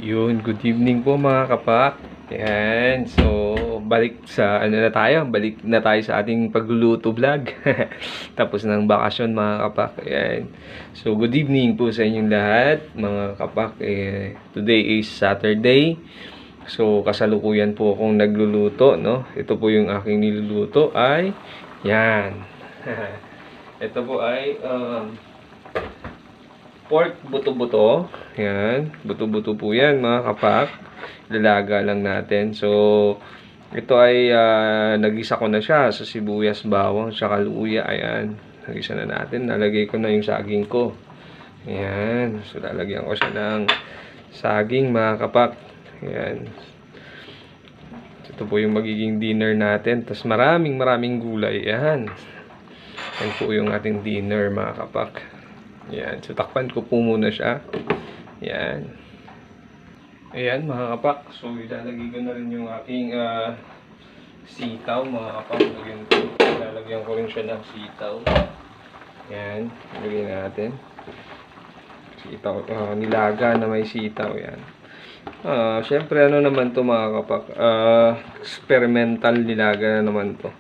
Yun, good evening po mga kapak. Yan, so balik sa ano na tayo, balik na tayo sa ating pagluluto vlog. Tapos ng bakasyon mga kapak. Yan. So good evening po sa inyong lahat mga kapak. Today is Saturday. So kasalukuyan po akong nagluluto, no. Ito po yung aking niluluto ay yan. Ito po ay pork buto-buto. Yan. Buto-buto po yan, mga kapak. Lalaga lang natin. So, ito ay nagisa ko na siya sa sibuyas, bawang, saka luya. Ayan. Nagisa na natin. Nalagay ko na yung saging ko. Ayan. So, lalagyan ko siya ng saging, mga kapak. Ayan. Ito po yung magiging dinner natin. Tapos maraming gulay. Ayan. Yan po yung ating dinner, mga kapak. Yan. So, takpan ko po muna siya. Yan. Ayan, mga kapak. So, ilalagay ko na rin yung aking sitaw, mga kapak. Ilalagyan ko rin siya ng sitaw. Yan. Ilagay natin. Sitaw. Nilaga na may sitaw. Yan. Siyempre, ano naman to mga kapak? Experimental nilaga na naman to.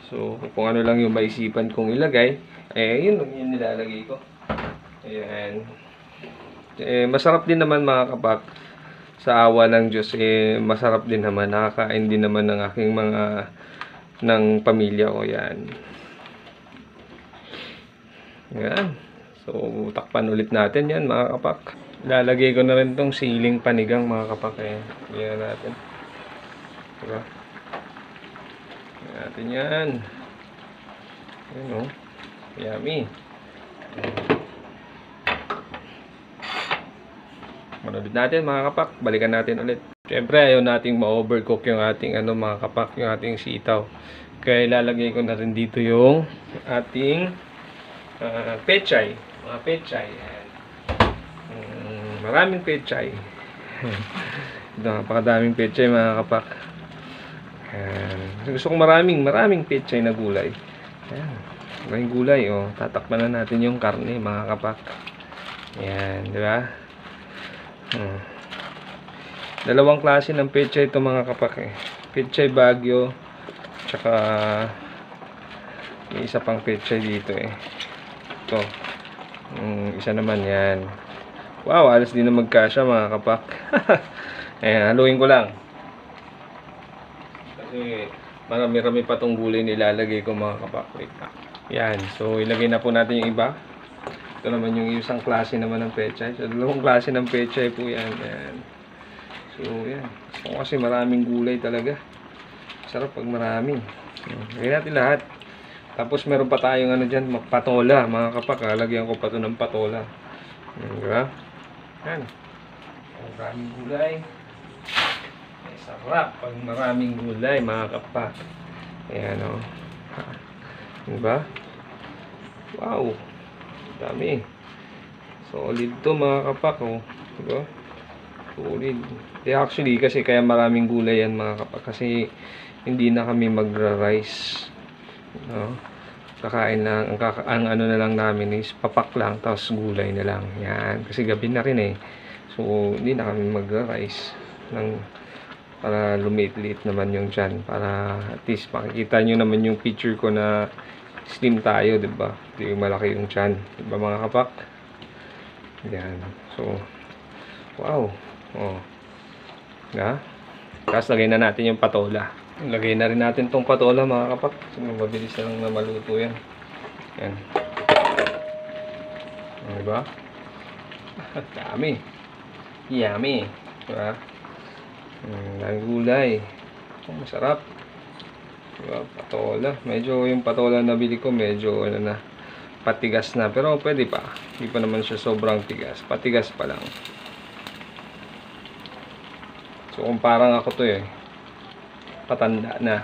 So, kung ano lang yung maisipan kong ilagay, yun yung nilalagay ko. Ayan. Masarap din naman mga kapak. Sa awa ng Diyos, masarap din naman. Nakakain din naman ng aking ng pamilya ko. Yan. Yan. So, takpan ulit natin yan mga kapak. Lalagay ko na rin tong siling panigang mga kapak. Yan natin. Diba? Yan natin yan. Yan o. Yummy. Manood natin mga kapak. Balikan natin ulit. Siyempre ayaw nating ma-overcook yung ating mga kapak, yung ating sitaw. Kaya ilalagay ko na rin dito yung ating pechay. Mga pechay. Maraming pechay. Napakadaming pechay mga kapak. Gusto ko maraming pechay na gulay. Ayan. Maraming gulay, oh. Tatakpan na natin yung karne, mga kapak. Ayan, di ba? Dalawang klase ng pechay ito, mga kapak, Pechay Baguio, tsaka may isa pang pechay dito, Ito. Isa naman, yan. Wow, alas din na magkasya, mga kapak. Ayan, haluin ko lang. Kasi marami pa tong gulay nilalagay ko, mga kapak. Wait na. Yan, so ilagay na po natin yung iba. Ito naman yung isang klase naman ng pechay. So dalawang klase ng pechay po yan. Yan. So yan. So, kasi maraming gulay talaga. Sarap pag marami. Lagyan natin lahat. Tapos meron pa tayong dyan, patola. Mga kapak, lalagyan ko pa ito ng patola. Diba? Yan. Maraming gulay. Sarap pag maraming gulay, mga kapak. Ayan o. Diba? Wow. Dami. Solid to mga kapak, Diba? Solid. Actually, kasi kaya maraming gulay yan mga kapak. Kasi hindi na kami magra-rice. No? Kakain lang. Ang ano na lang namin is papak lang. Tapos gulay na lang. Yan. Kasi gabi na rin So, hindi na kami magra-rice. Para lumit-lit naman yung tiyan. Para at least makikita nyo naman yung picture ko na slim tayo, diba? Hindi malaki yung tiyan. Diba mga kapak? Yan. So, wow. Tapos lagay na natin yung patola. Lagay na rin natin tong patola mga kapak. So, mabilis na lang na maluto yan. Yan. Diba? Dami. Yummy. Diba? Ang gulay. Masarap. Diba? Patola. Medyo yung patola na bili ko medyo patigas na. Pero pwede pa. Hindi pa naman siya sobrang tigas. Patigas pa lang. So kung parang ako to patanda na.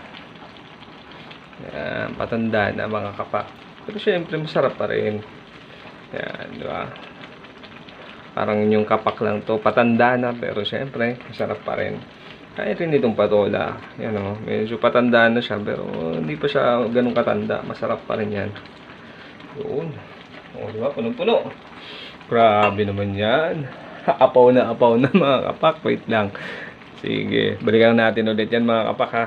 Yan, patanda na mga kapak. Pero syempre masarap pa rin. Yan, diba? Parang yung kapak lang to. Patanda na pero syempre masarap pa rin. Kaya rin itong patola. Yan medyo patanda na siya pero hindi pa siya ganun katanda. Masarap pa rin yan. Yun. Diba? Punong-puno. Grabe naman yan. Apaw na mga kapak. Wait lang. Sige, balikan natin ulit yan mga kapak ha.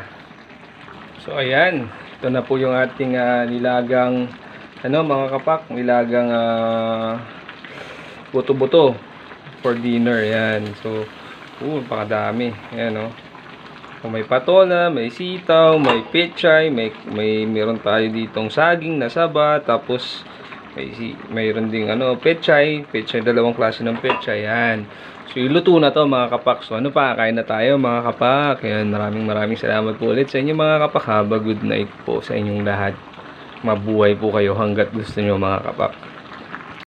So ayan, ito na po yung ating nilagang mga kapak, nilagang buto-buto for dinner. Yan. So, pakadami. Ayan So, may patola, may sitaw, may pechay, meron tayo ditong saging na saba, tapos mayroon ding pechay, dalawang klase ng pechay. Yan. So, iluto na to mga kapak. So, kain na tayo mga kapak. Yan, maraming salamat po ulit sa inyo mga kapak. Have a good night po sa inyong lahat. Mabuhay po kayo hanggat gusto nyo mga kapak.